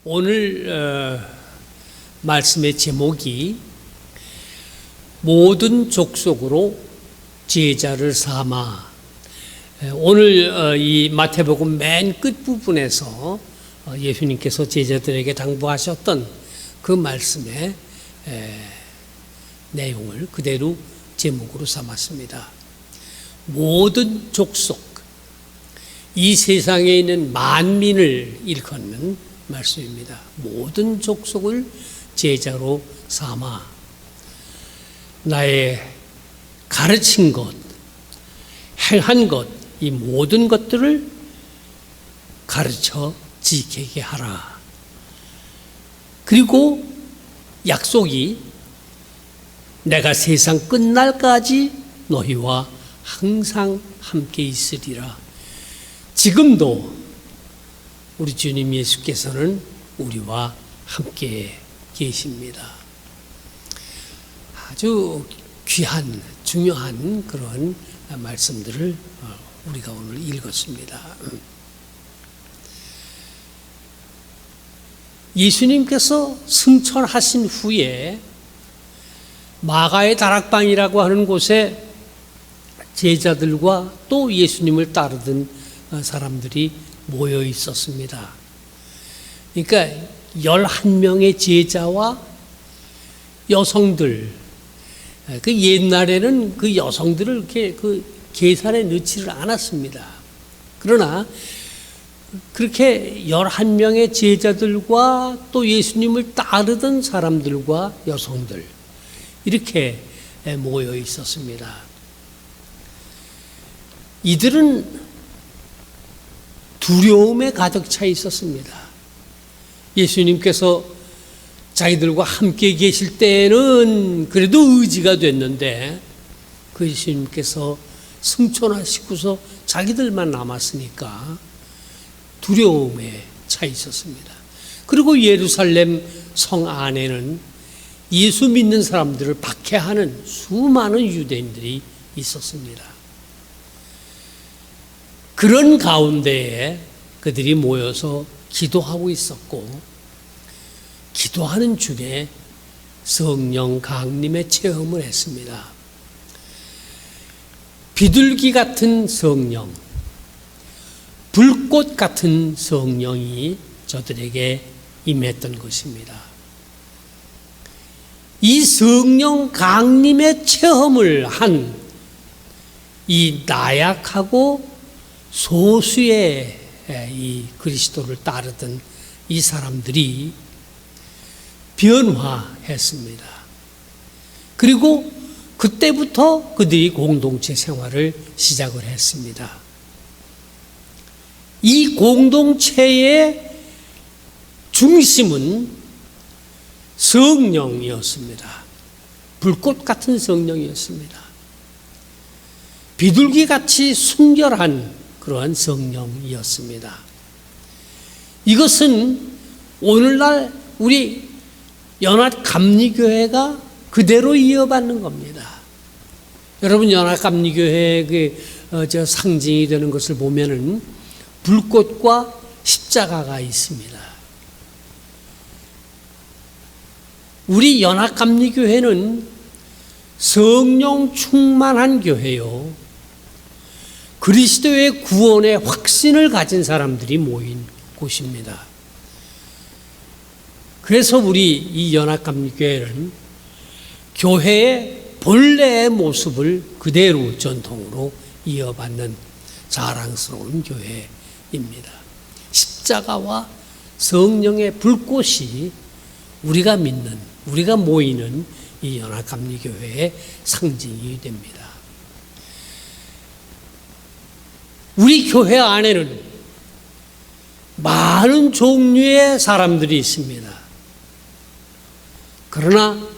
오늘 말씀의 제목이 모든 족속으로 제자를 삼아. 오늘 이 마태복음 맨 끝부분에서 예수님께서 제자들에게 당부하셨던 그 말씀의 내용을 그대로 제목으로 삼았습니다. 모든 족속, 이 세상에 있는 만민을 일컫는 말씀입니다. 모든 족속을 제자로 삼아 나의 가르친 것, 행한 것, 이 모든 것들을 가르쳐 지키게 하라. 그리고 약속이 내가 세상 끝날까지 너희와 항상 함께 있으리라. 지금도 우리 주님 예수께서는 우리와 함께 계십니다. 아주 귀한, 중요한 그런 말씀들을 우리가 오늘 읽었습니다. 예수님께서 승천하신 후에 마가의 다락방이라고 하는 곳에 제자들과 또 예수님을 따르던 사람들이 모여 있었습니다. 그러니까 11명의 제자와 여성들, 그 옛날에는 그 여성들을 이렇게 그 계산에 넣지를 않았습니다. 그러나 그렇게 11명의 제자들과 또 예수님을 따르던 사람들과 여성들, 이렇게 모여 있었습니다. 이들은 두려움에 가득 차 있었습니다. 예수님께서 자기들과 함께 계실 때는 그래도 의지가 됐는데 그 예수님께서 승천하시고서 자기들만 남았으니까 두려움에 차 있었습니다. 그리고 예루살렘 성 안에는 예수 믿는 사람들을 박해하는 수많은 유대인들이 있었습니다. 그런 가운데에 그들이 모여서 기도하고 있었고, 기도하는 중에 성령 강림의 체험을 했습니다. 비둘기 같은 성령, 불꽃 같은 성령이 저들에게 임했던 것입니다. 이 성령 강림의 체험을 한 이 나약하고 소수의 이 그리스도를 따르던 이 사람들이 변화했습니다. 그리고 그때부터 그들이 공동체 생활을 시작을 했습니다. 이 공동체의 중심은 성령이었습니다. 불꽃 같은 성령이었습니다. 비둘기같이 순결한 그러한 성령이었습니다. 이것은 오늘날 우리 연합감리교회가 그대로 이어받는 겁니다. 여러분, 연합감리교회의 상징이 되는 것을 보면은 불꽃과 십자가가 있습니다. 우리 연합감리교회는 성령 충만한 교회요, 그리스도의 구원의 확신을 가진 사람들이 모인 곳입니다. 그래서 우리 이 연합감리교회는 교회의 본래의 모습을 그대로 전통으로 이어받는 자랑스러운 교회입니다. 십자가와 성령의 불꽃이 우리가 믿는, 우리가 모이는 이 연합감리교회의 상징이 됩니다. 우리 교회 안에는 많은 종류의 사람들이 있습니다. 그러나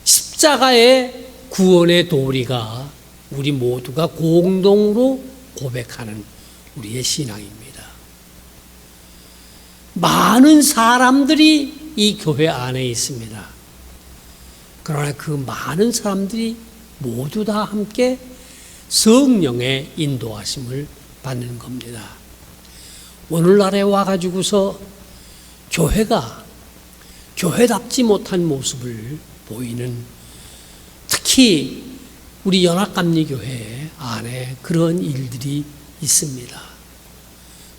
십자가의 구원의 도리가 우리 모두가 공동으로 고백하는 우리의 신앙입니다. 많은 사람들이 이 교회 안에 있습니다. 그러나 그 많은 사람들이 모두 다 함께 성령의 인도하심을 받는 겁니다. 오늘날에 와가지고서 교회가 교회답지 못한 모습을 보이는, 특히 우리 연합감리교회 안에 그런 일들이 있습니다.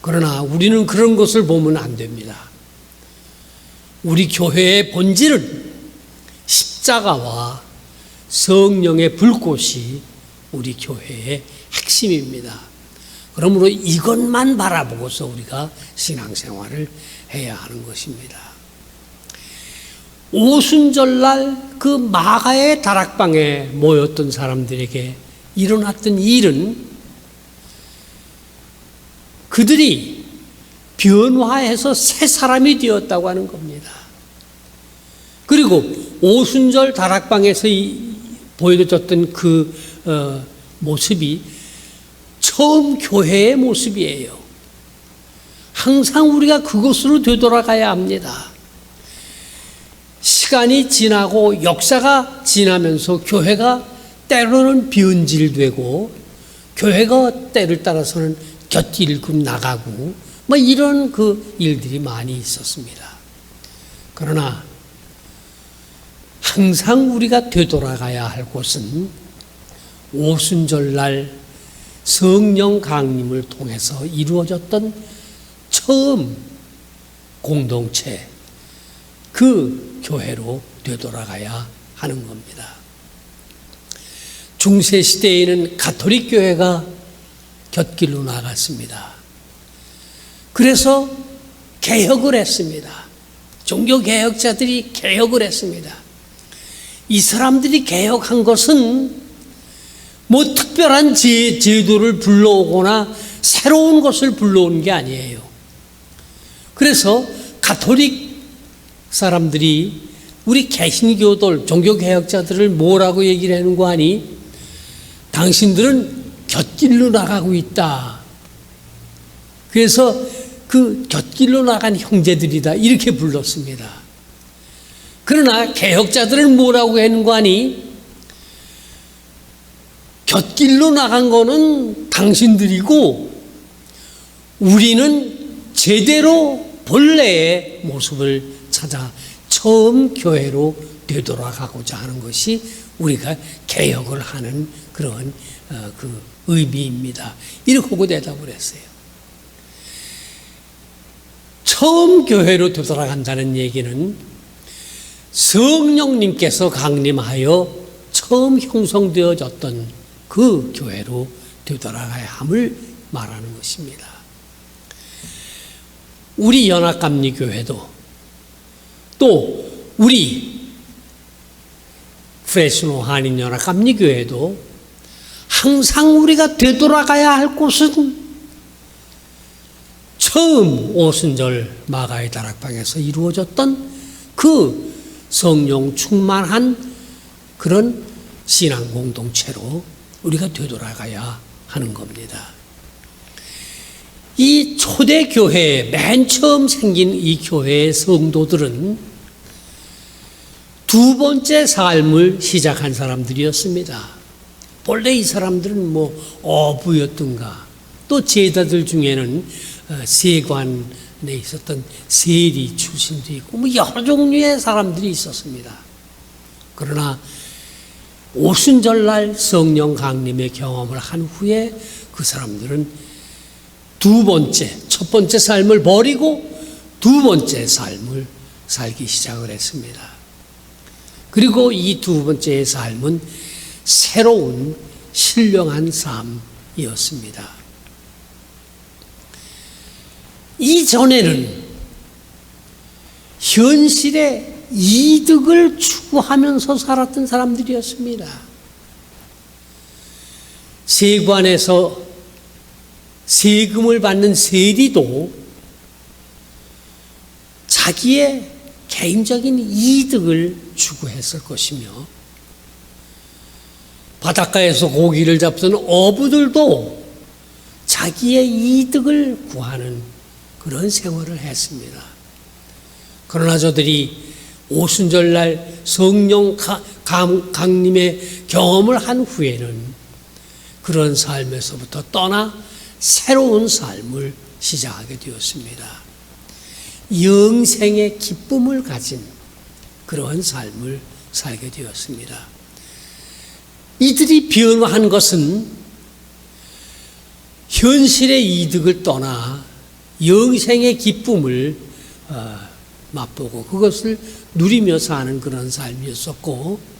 그러나 우리는 그런 것을 보면 안 됩니다. 우리 교회의 본질은 십자가와 성령의 불꽃이 우리 교회의 핵심입니다. 그러므로 이것만 바라보고서 우리가 신앙생활을 해야 하는 것입니다. 오순절날 그 마가의 다락방에 모였던 사람들에게 일어났던 일은 그들이 변화해서 새 사람이 되었다고 하는 겁니다. 그리고 오순절 다락방에서 보여줬던 그 모습이 처음 교회의 모습이에요. 항상 우리가 그것으로 되돌아가야 합니다. 시간이 지나고 역사가 지나면서 교회가 때로는 변질되고 교회가 때를 따라서는 곁길고 나가고 뭐 이런 그 일들이 많이 있었습니다. 그러나 항상 우리가 되돌아가야 할 곳은 오순절날 성령 강림을 통해서 이루어졌던 처음 공동체, 그 교회로 되돌아가야 하는 겁니다. 중세시대에는 가톨릭 교회가 곁길로 나갔습니다. 그래서 개혁을 했습니다. 종교개혁자들이 개혁을 했습니다. 이 사람들이 개혁한 것은 뭐 특별한 제도를 불러오거나 새로운 것을 불러온 게 아니에요. 그래서 가톨릭 사람들이 우리 개신교들, 종교개혁자들을 뭐라고 얘기를 하는 거 아니? 당신들은 곁길로 나가고 있다. 그래서 그 곁길로 나간 형제들이다. 이렇게 불렀습니다. 그러나 개혁자들은 뭐라고 하는 거 아니? 곁길로 나간 거는 당신들이고 우리는 제대로 본래의 모습을 찾아 처음 교회로 되돌아가고자 하는 것이 우리가 개혁을 하는 그런 그 의미입니다. 이렇게 하고 대답을 했어요. 처음 교회로 되돌아간다는 얘기는 성령님께서 강림하여 처음 형성되어졌던 그 교회로 되돌아가야 함을 말하는 것입니다. 우리 연합감리교회도 또 우리 프레스노 한인연합감리교회도 항상 우리가 되돌아가야 할 곳은 처음 오순절 마가의 다락방에서 이루어졌던 그 성령 충만한 그런 신앙 공동체로 우리가 되돌아가야 하는 겁니다. 이 초대교회, 맨 처음 생긴 이 교회의 성도들은 두 번째 삶을 시작한 사람들이었습니다. 본래 이 사람들은 뭐 어부였던가, 또 제자들 중에는 세관에 있었던 세리 출신도 있고 뭐 여러 종류의 사람들이 있었습니다. 그러나 오순절날 성령 강림의 경험을 한 후에 그 사람들은 두 번째, 첫 번째 삶을 버리고 두 번째 삶을 살기 시작을 했습니다. 그리고 이 두 번째의 삶은 새로운 신령한 삶이었습니다. 이전에는 현실의 이득을 추구하면서 살았던 사람들이었습니다. 세관에서 세금을 받는 세리도 자기의 개인적인 이득을 추구했을 것이며 바닷가에서 고기를 잡던 어부들도 자기의 이득을 구하는 그런 생활을 했습니다. 그러나 저들이 오순절날 성령 강림의 경험을 한 후에는 그런 삶에서부터 떠나 새로운 삶을 시작하게 되었습니다. 영생의 기쁨을 가진 그러한 삶을 살게 되었습니다. 이들이 변화한 것은 현실의 이득을 떠나 영생의 기쁨을 맛보고 그것을 누리며 사는 그런 삶이었었고,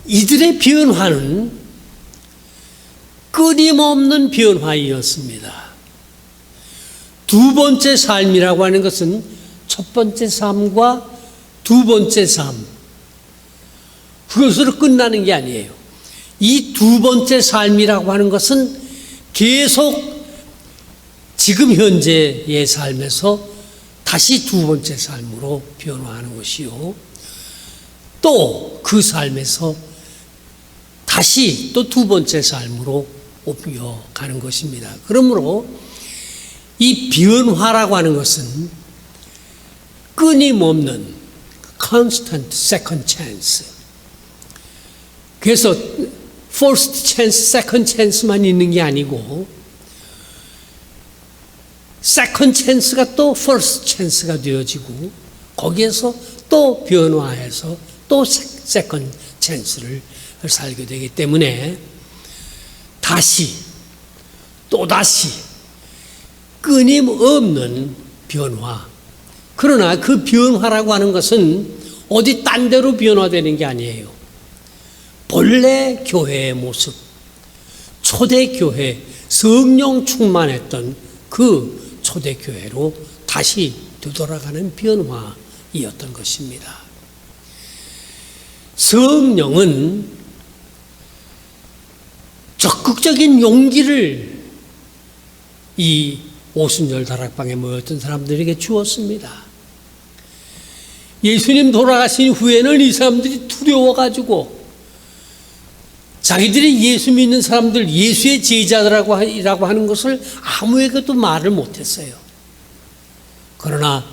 이들의 변화는 끊임없는 변화이었습니다. 두 번째 삶이라고 하는 것은 첫 번째 삶과 두 번째 삶, 그것으로 끝나는 게 아니에요. 이 두 번째 삶이라고 하는 것은 계속 지금 현재의 삶에서 다시 두 번째 삶으로 변화하는 것이요, 또 그 삶에서 다시 또 두 번째 삶으로 옮겨가는 것입니다. 그러므로 이 변화라고 하는 것은 끊임없는 constant second chance, 그래서 first chance, second chance만 있는 게 아니고 second chance가 또 first chance가 되어지고 거기에서 또 변화해서 또 second chance를 살게 되기 때문에 다시 또다시 끊임없는 변화. 그러나 그 변화라고 하는 것은 어디 딴 데로 변화되는 게 아니에요. 본래 교회의 모습, 초대교회, 성령 충만했던 그 초대교회로 다시 되돌아가는 변화이었던 것입니다. 성령은 적극적인 용기를 이 오순절 다락방에 모였던 사람들에게 주었습니다. 예수님 돌아가신 후에는 이 사람들이 두려워가지고 자기들이 예수 믿는 사람들, 예수의 제자들이라고 하는 것을 아무에게도 말을 못했어요. 그러나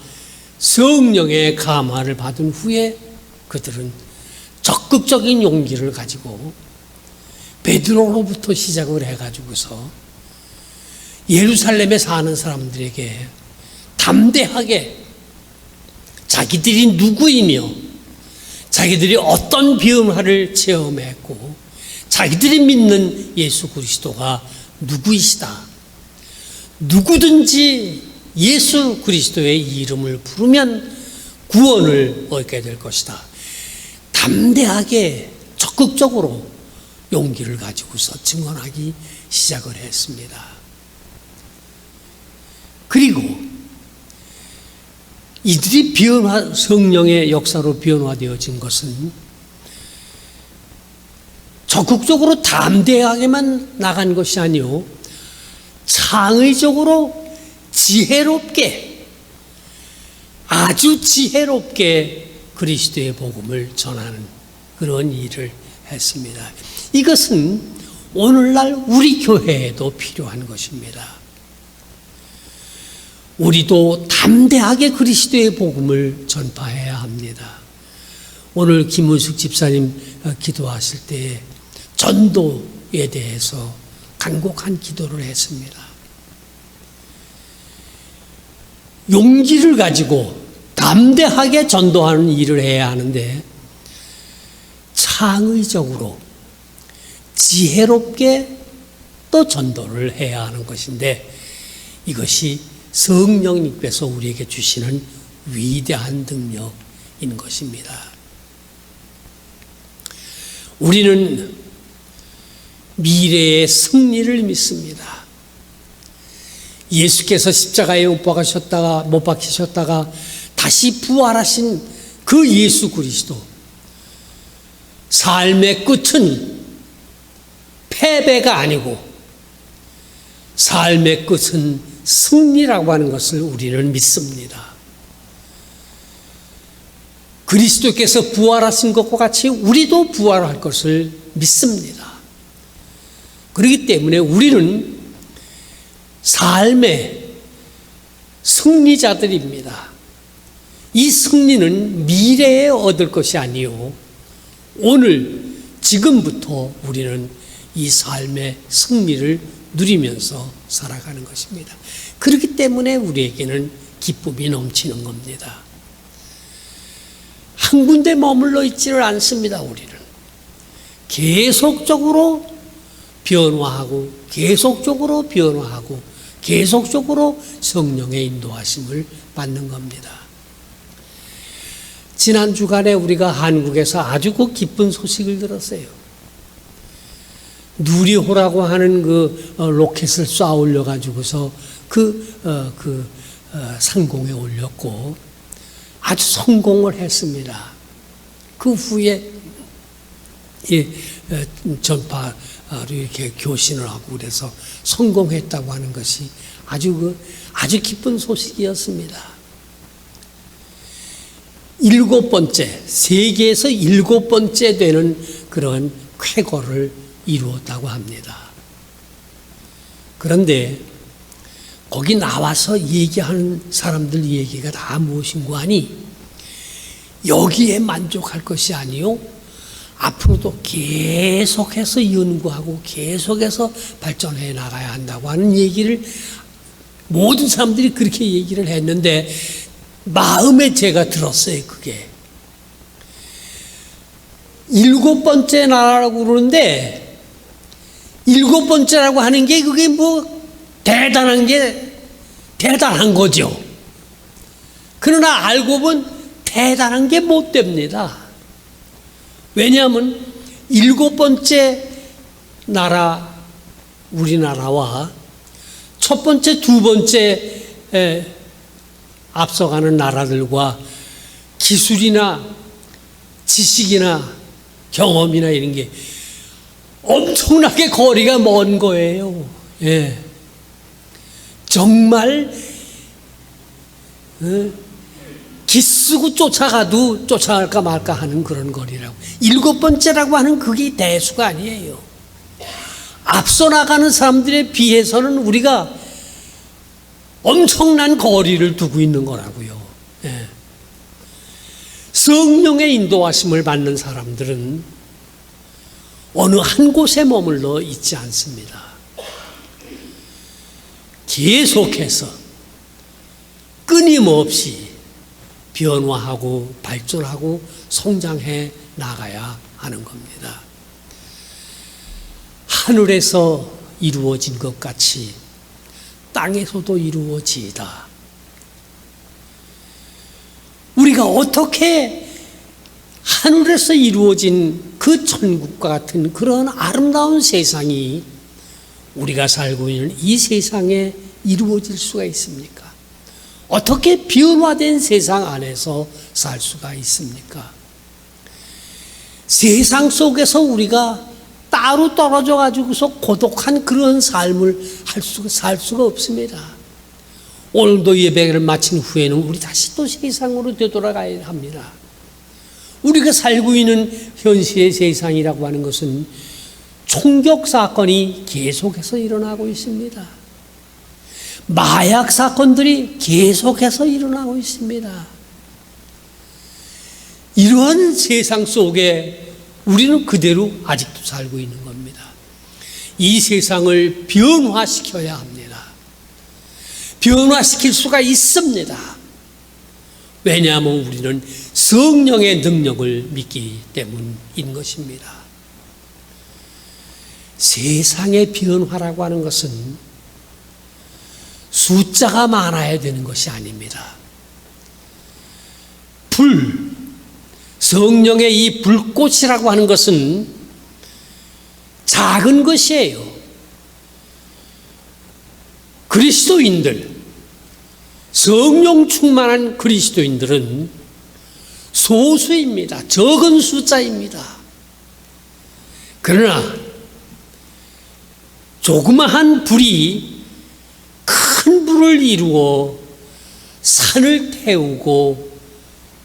성령의 감화를 받은 후에 그들은 적극적인 용기를 가지고 베드로로부터 시작을 해가지고서 예루살렘에 사는 사람들에게 담대하게 자기들이 누구이며 자기들이 어떤 변화를 체험했고 자기들이 믿는 예수 그리스도가 누구이시다, 누구든지 예수 그리스도의 이름을 부르면 구원을 얻게 될 것이다, 담대하게 적극적으로 용기를 가지고서 증언하기 시작을 했습니다. 그리고 이들이 성령의 역사로 변화되어진 것은 적극적으로 담대하게만 나간 것이 아니요, 창의적으로 지혜롭게, 아주 지혜롭게 그리스도의 복음을 전하는 그런 일을 했습니다. 이것은 오늘날 우리 교회에도 필요한 것입니다. 우리도 담대하게 그리스도의 복음을 전파해야 합니다. 오늘 김문숙 집사님 기도하실 때 전도에 대해서 간곡한 기도를 했습니다. 용기를 가지고 담대하게 전도하는 일을 해야 하는데 창의적으로 지혜롭게 또 전도를 해야 하는 것인데, 이것이 성령님께서 우리에게 주시는 위대한 능력인 것입니다. 우리는 미래의 승리를 믿습니다. 예수께서 십자가에 못 박히셨다가 다시 부활하신 그 예수 그리스도, 삶의 끝은 패배가 아니고 삶의 끝은 승리라고 하는 것을 우리는 믿습니다. 그리스도께서 부활하신 것과 같이 우리도 부활할 것을 믿습니다. 그렇기 때문에 우리는 삶의 승리자들입니다. 이 승리는 미래에 얻을 것이 아니요, 오늘 지금부터 우리는 이 삶의 승리를 누리면서 살아가는 것입니다. 그렇기 때문에 우리에게는 기쁨이 넘치는 겁니다. 한 군데 머물러 있지를 않습니다. 우리는 계속적으로 변화하고 계속적으로 변화하고 계속적으로 성령의 인도하심을 받는 겁니다. 지난 주간에 우리가 한국에서 아주 기쁜 소식을 들었어요. 누리호라고 하는 로켓을 쏴 올려가지고서 상공에 올렸고 아주 성공을 했습니다. 그 후에 전파로 이렇게 교신을 하고 그래서 성공했다고 하는 것이 아주 기쁜 소식이었습니다. 7번째, 세계에서 7번째 되는 그런 쾌거를 이루었다고 합니다. 그런데 거기 나와서 얘기하는 사람들 얘기가 다 무엇인고 하니 여기에 만족할 것이 아니요 앞으로도 계속해서 연구하고 계속해서 발전해 나가야 한다고 하는 얘기를 모든 사람들이 그렇게 얘기를 했는데 마음에 제가 들었어요. 그게 7번째 나라라고 그러는데 7번째라고 하는 게 그게 대단한 거죠. 그러나 알고 보면 대단한 게 못 됩니다. 왜냐하면 7번째 나라 우리나라와 첫 번째, 두 번째 앞서가는 나라들과 기술이나 지식이나 경험이나 이런 게 엄청나게 거리가 먼 거예요. 예. 정말 기쓰고 쫓아가도 쫓아갈까 말까 하는 그런 거리라고. 7번째라고 하는 그게 대수가 아니에요. 앞서 나가는 사람들에 비해서는 우리가 엄청난 거리를 두고 있는 거라고요. 예. 성령의 인도하심을 받는 사람들은 어느 한 곳에 머물러 있지 않습니다. 계속해서 끊임없이 변화하고 발전하고 성장해 나가야 하는 겁니다. 하늘에서 이루어진 것 같이 땅에서도 이루어지이다. 우리가 어떻게 하늘에서 이루어진 그 천국과 같은 그런 아름다운 세상이 우리가 살고 있는 이 세상에 이루어질 수가 있습니까? 어떻게 변화된 세상 안에서 살 수가 있습니까? 세상 속에서 우리가 따로 떨어져 가지고서 고독한 그런 삶을 살 수가 없습니다. 오늘도 예배를 마친 후에는 우리 다시 또 세상으로 되돌아가야 합니다. 우리가 살고 있는 현실의 세상이라고 하는 것은 총격 사건이 계속해서 일어나고 있습니다. 마약 사건들이 계속해서 일어나고 있습니다. 이러한 세상 속에 우리는 그대로 아직도 살고 있는 겁니다. 이 세상을 변화시켜야 합니다. 변화시킬 수가 있습니다. 왜냐하면 우리는 성령의 능력을 믿기 때문인 것입니다. 세상의 변화라고 하는 것은 숫자가 많아야 되는 것이 아닙니다. 성령의 이 불꽃이라고 하는 것은 작은 것이에요. 그리스도인들, 성령 충만한 그리스도인들은 소수입니다. 적은 숫자입니다. 그러나 조그마한 불이 큰 불을 이루어 산을 태우고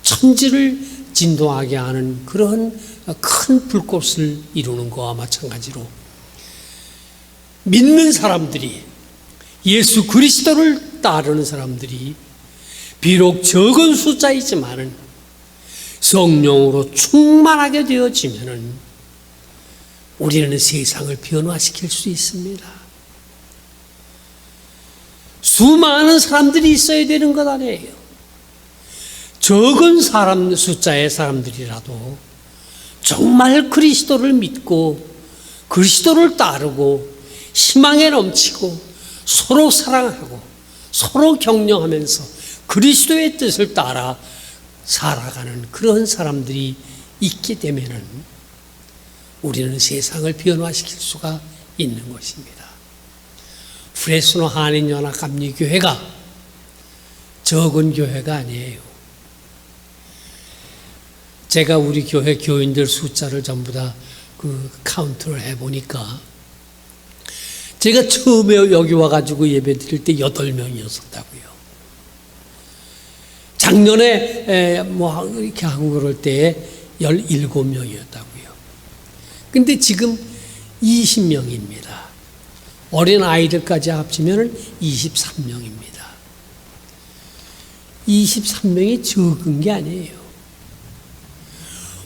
천지를 진동하게 하는 그런 큰 불꽃을 이루는 것과 마찬가지로 믿는 사람들이, 예수 그리스도를 따르는 사람들이 비록 적은 숫자이지만은 성령으로 충만하게 되어지면은 우리는 세상을 변화시킬 수 있습니다. 수많은 사람들이 있어야 되는 것 아니에요. 적은 숫자의 사람들이라도 정말 그리스도를 믿고 그리스도를 따르고 희망에 넘치고 서로 사랑하고 서로 격려하면서 그리스도의 뜻을 따라 살아가는 그런 사람들이 있게 되면은 우리는 세상을 변화시킬 수가 있는 것입니다. 프레스노 한인연합감리교회가 적은 교회가 아니에요. 제가 우리 교회 교인들 숫자를 전부 다 카운트를 해보니까 제가 처음에 여기 와가지고 예배 드릴 때 8명이었었다고요. 작년에 이렇게 하고 그럴 때에 17명이었다고요. 근데 지금 20명입니다. 어린 아이들까지 합치면 23명입니다. 23명이 적은 게 아니에요.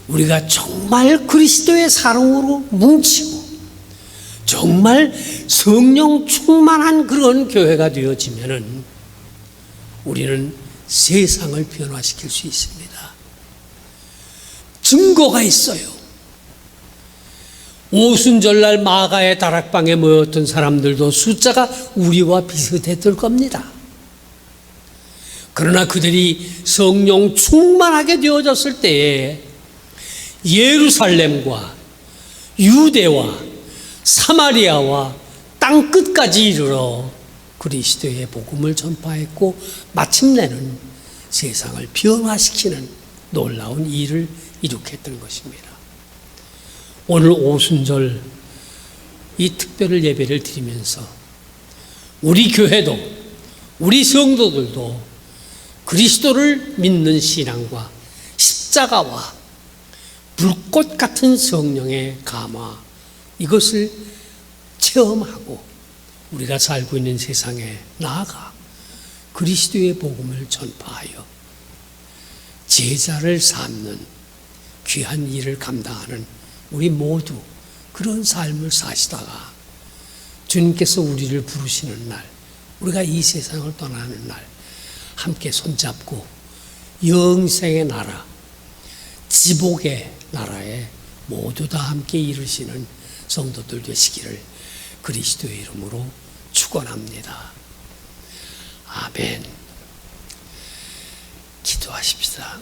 우리가 정말 그리스도의 사랑으로 뭉치고 정말 성령 충만한 그런 교회가 되어지면은 우리는 세상을 변화시킬 수 있습니다. 증거가 있어요. 오순절날 마가의 다락방에 모였던 사람들도 숫자가 우리와 비슷했을 겁니다. 그러나 그들이 성령 충만하게 되어졌을 때에 예루살렘과 유대와 사마리아와 땅끝까지 이르러 그리스도의 복음을 전파했고 마침내는 세상을 변화시키는 놀라운 일을 이룩했던 것입니다. 오늘 오순절 이 특별 예배를 드리면서 우리 교회도 우리 성도들도 그리스도를 믿는 신앙과 십자가와 불꽃 같은 성령의 감화 이것을 체험하고 우리가 살고 있는 세상에 나아가 그리스도의 복음을 전파하여 제자를 삼는 귀한 일을 감당하는 우리 모두 그런 삶을 사시다가 주님께서 우리를 부르시는 날, 우리가 이 세상을 떠나는 날 함께 손잡고 영생의 나라, 지복의 나라에 모두 다 함께 이루시는 성도들 되시기를 그리스도의 이름으로 축원합니다. 아멘. 기도하십시다.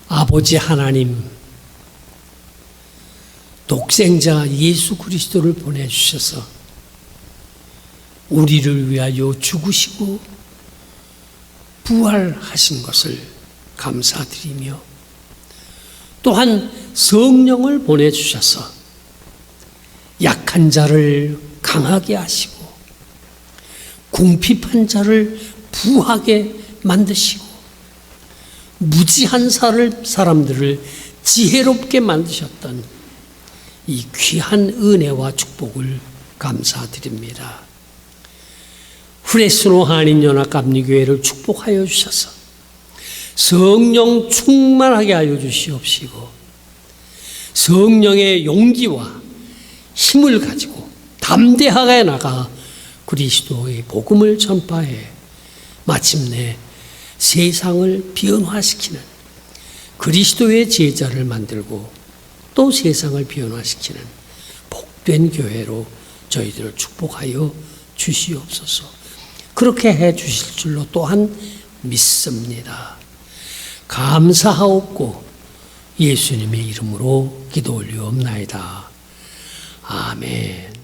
아버지 하나님, 독생자 예수 그리스도를 보내주셔서 우리를 위하여 죽으시고 부활하신 것을 감사드리며 또한 성령을 보내주셔서 약한 자를 강하게 하시고 궁핍한 자를 부하게 만드시고 무지한 사람들을 지혜롭게 만드셨던 이 귀한 은혜와 축복을 감사드립니다. 프레스노 한인연합감리교회를 축복하여 주셔서 성령 충만하게 하여 주시옵시고 성령의 용기와 힘을 가지고 담대하게 나가 그리스도의 복음을 전파해 마침내 세상을 변화시키는 그리스도의 제자를 만들고 또 세상을 변화시키는 복된 교회로 저희들을 축복하여 주시옵소서. 그렇게 해 주실 줄로 또한 믿습니다. 감사하옵고 예수님의 이름으로 기도 올리옵나이다. 아멘.